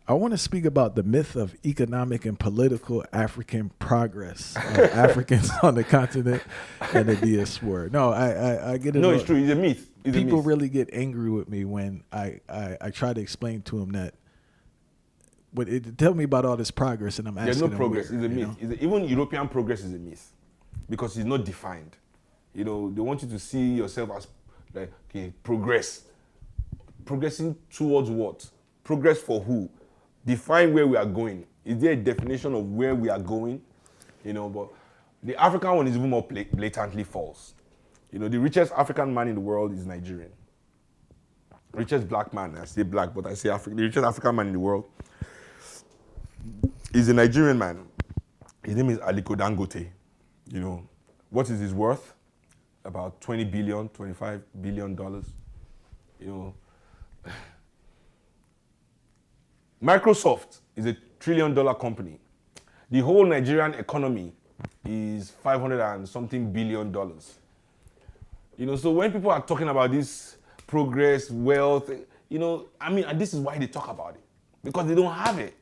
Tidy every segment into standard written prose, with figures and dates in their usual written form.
I want to speak about the myth of economic and political African progress of Africans on the continent and the diaspora. No, I get it. No, it's true. It's a myth. It's People a myth. really get angry with me when I try to explain to them that. But tell me about all this progress, and I'm asking There's no them progress. where, It's a myth. Even European progress is a myth because it's not defined. They want you to see yourself as like, okay, progressing towards what? Progress for who? Define where we are going. Is there a definition of where we are going? But the African one is even more blatantly false. The richest African man in the world is Nigerian. Richest black man, I say black, but I say African. The richest African man in the world is a Nigerian man. His name is Aliko Dangote. What is his worth? About $20 billion, $25 billion. Microsoft is $1 trillion company. The whole Nigerian economy is $500 and something billion. So when people are talking about this progress, wealth, and this is why they talk about it. Because they don't have it.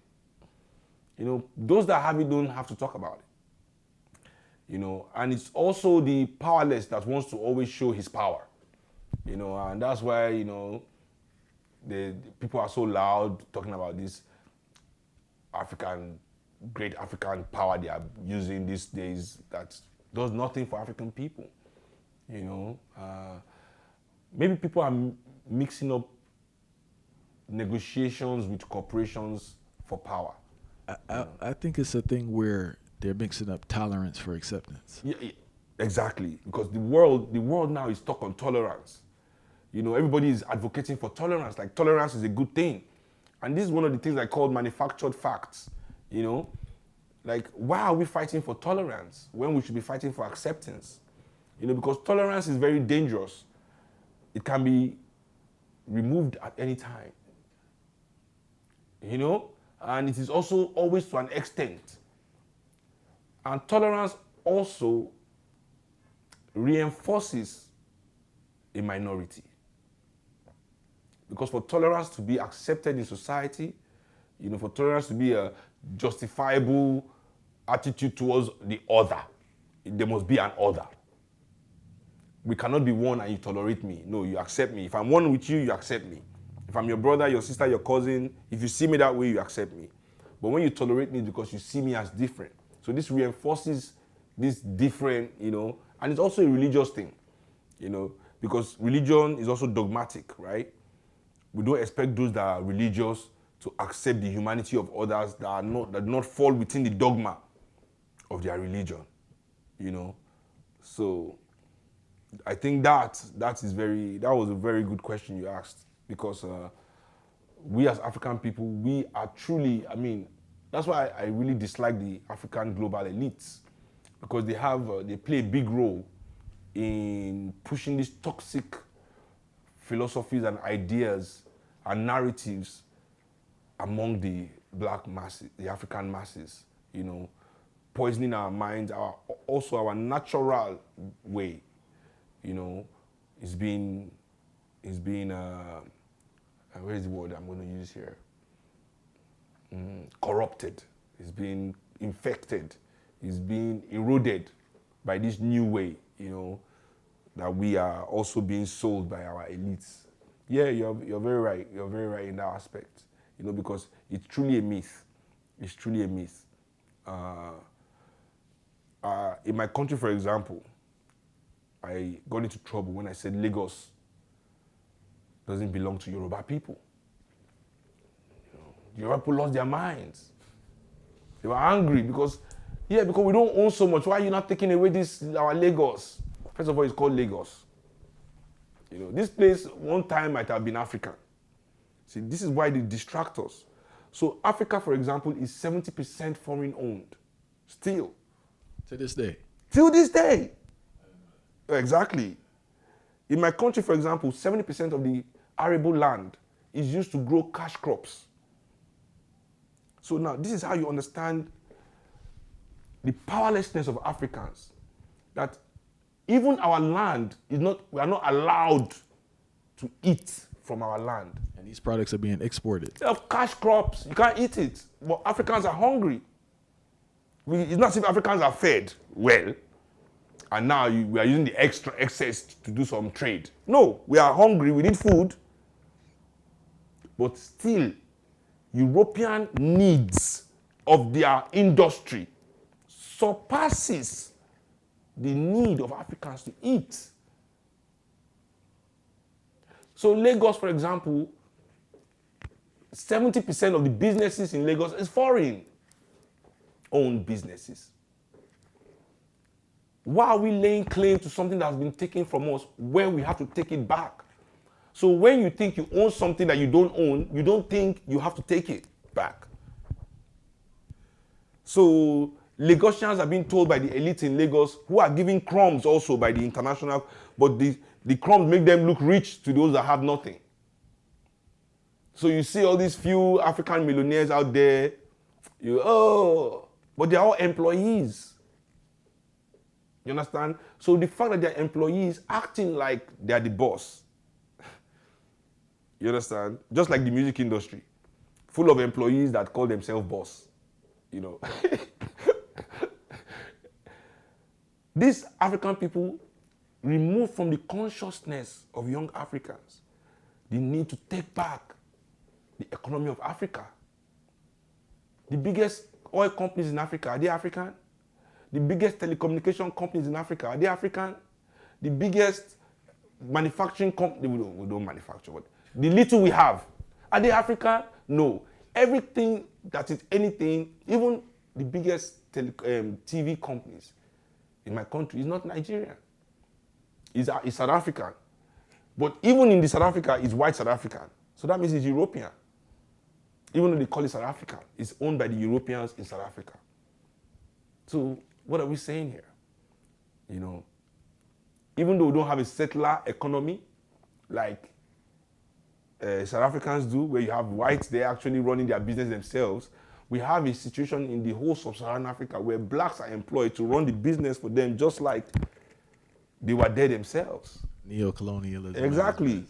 Those that have it don't have to talk about it. And it's also the powerless that wants to always show his power. And that's why, the people are so loud talking about this great African power they are using these days that does nothing for African people. Maybe people are mixing up negotiations with corporations for power. I think it's a thing where they're mixing up tolerance for acceptance. Yeah, exactly. Because the world now is stuck on tolerance. Everybody is advocating for tolerance. Like tolerance is a good thing. And this is one of the things I call manufactured facts. Like why are we fighting for tolerance when we should be fighting for acceptance? Because tolerance is very dangerous. It can be removed at any time. And it is also always to an extent. And tolerance also reinforces a minority. Because for tolerance to be accepted in society, for tolerance to be a justifiable attitude towards the other, there must be an other. We cannot be one and you tolerate me. No, you accept me. If I'm one with you, you accept me. If I'm your brother, your sister, your cousin, if you see me that way, you accept me. But when you tolerate me, it's because you see me as different. So this reinforces this different, and it's also a religious thing, because religion is also dogmatic, right? We don't expect those that are religious to accept the humanity of others that do not fall within the dogma of their religion, So I think that was a very good question you asked, because we as African people, we are truly, that's why I really dislike the African global elites, because they play a big role in pushing these toxic philosophies and ideas and narratives among the black masses, the African masses, poisoning our minds, also our natural way, is being where is the word I'm going to use here? Corrupted. It's being infected. It's being eroded by this new way, that we are also being sold by our elites. Yeah, you're very right. You're very right in that aspect, because it's truly a myth. It's truly a myth. In my country, for example, I got into trouble when I said Lagos doesn't belong to Yoruba people. The Yoruba people lost their minds. They were angry because we don't own so much. Why are you not taking away our Lagos? First of all, it's called Lagos. This place one time might have been African. See, this is why they distract us. So Africa, for example, is 70% foreign owned. Still. To this day. Till this day. Exactly. In my country, for example, 70% of the arable land is used to grow cash crops. So now, this is how you understand the powerlessness of Africans. That even our land we are not allowed to eat from our land. And these products are being exported. They have cash crops. You can't eat it. But Africans are hungry. It's not as if Africans are fed well, and now we are using the extra excess to do some trade. No, we are hungry. We need food. But still, European needs of their industry surpasses the need of Africans to eat. So Lagos, for example, 70% of the businesses in Lagos is foreign-owned businesses. Why are we laying claim to something that has been taken from us when we have to take it back? So when you think you own something that you don't own, you don't think you have to take it back. So Lagosians are being told by the elite in Lagos, who are giving crumbs also by the international, but the crumbs make them look rich to those that have nothing. So you see all these few African millionaires out there, but they're all employees. You understand? So the fact that they're employees acting like they're the boss. You understand? Just like the music industry, full of employees that call themselves boss. You know. These African people remove from the consciousness of young Africans the need to take back the economy of Africa. The biggest oil companies in Africa, are they African? The biggest telecommunication companies in Africa, are they African? The biggest manufacturing company, we don't manufacture, but the little we have, are they African? No. Everything that is anything, even the biggest TV companies in my country is not Nigerian. It's South African. But even in the South Africa, it's white South African. So that means it's European. Even though they call it South Africa, it's owned by the Europeans in South Africa. So what are we saying here? You know, even though we don't have a settler economy like South Africans do, where you have whites, they're actually running their business themselves, we have a situation in the whole sub-Saharan Africa where blacks are employed to run the business for them just like they were there themselves. Neo-colonialism. Exactly.